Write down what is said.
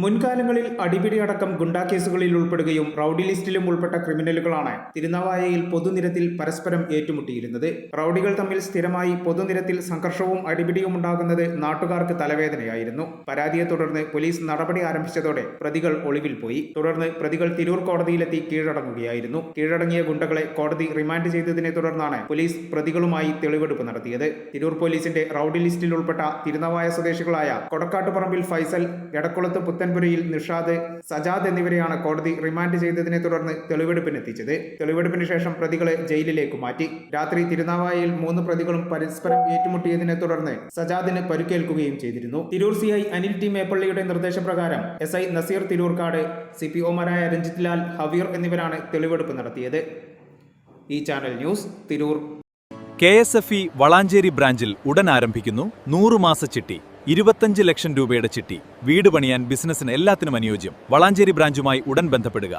മുൻകാലങ്ങളിൽ അടിപിടിയടക്കം ഗുണ്ടാക്കേസുകളിൽ ഉൾപ്പെടുകയും റൌഡി ലിസ്റ്റിലും ഉൾപ്പെട്ട ക്രിമിനലുകളാണ് തിരുനാവായയിൽ പൊതുനിരത്തിൽ പരസ്പരം ഏറ്റുമുട്ടിയിരുന്നത്. റൌഡികൾ തമ്മിൽ സ്ഥിരമായി പൊതുനിരത്തിൽ സംഘർഷവും അടിപിടിയും ഉണ്ടാകുന്നത് നാട്ടുകാർക്ക് തലവേദനയായിരുന്നു. പരാതിയെ തുടർന്ന് പോലീസ് നടപടി ആരംഭിച്ചതോടെ പ്രതികൾ ഒളിവിൽ പോയി. തുടർന്ന് പ്രതികൾ തിരൂർ കോടതിയിലെത്തി കീഴടങ്ങുകയായിരുന്നു. കീഴടങ്ങിയ ഗുണ്ടകളെ കോടതി റിമാൻഡ് ചെയ്തതിനെ തുടർന്നാണ് പോലീസ് പ്രതികളുമായി തെളിവെടുപ്പ് നടത്തിയത്. തിരൂർ പോലീസിന്റെ റൌഡി ലിസ്റ്റിൽ ഉൾപ്പെട്ട തിരുനാവായ സ്വദേശികളായ കൊടക്കാട്ടുപറമ്പിൽ ഫൈസൽ, എടക്കുളത്ത് പുത്തൻപുരയിൽ നിഷാദ്, സജാദ് എന്നിവരെയാണ് കോടതി റിമാൻഡ് ചെയ്തതിനെ തുടർന്ന് തെളിവെടുപ്പിനെത്തിച്ചത്. തെളിവെടുപ്പിന് ശേഷം പ്രതികളെ ജയിലിലേക്ക് മാറ്റി. രാത്രി തിരുനാവായയിൽ 3 പ്രതികളും പരസ്പരം ഏറ്റുമുട്ടിയതിനെ തുടർന്ന് സജാദിന് പരിക്കേൽക്കുകയും ചെയ്തിരുന്നു. തിരൂർ CI അനിൽ ടി മേപ്പള്ളിയുടെ നിർദ്ദേശപ്രകാരം SI നസീർ തിരൂർക്കാട്, CPOമാരായ രഞ്ജിത് ലാൽ, ഹവീർ എന്നിവരാണ് തെളിവെടുപ്പ് നടത്തിയത്. ഈ channel news, Tirur. KSFE Valanchery ബ്രാഞ്ചിൽ ഉടൻ ആരംഭിക്കുന്നു 100 മാസ ചിട്ടി. 25 ലക്ഷം രൂപയുടെ ചിട്ടി. വീട് പണിയാൻ, ബിസിനസ്സിന് എല്ലാത്തിനും അനുയോജ്യം. വളാഞ്ചേരി ബ്രാഞ്ചുമായി ഉടൻ ബന്ധപ്പെടുക.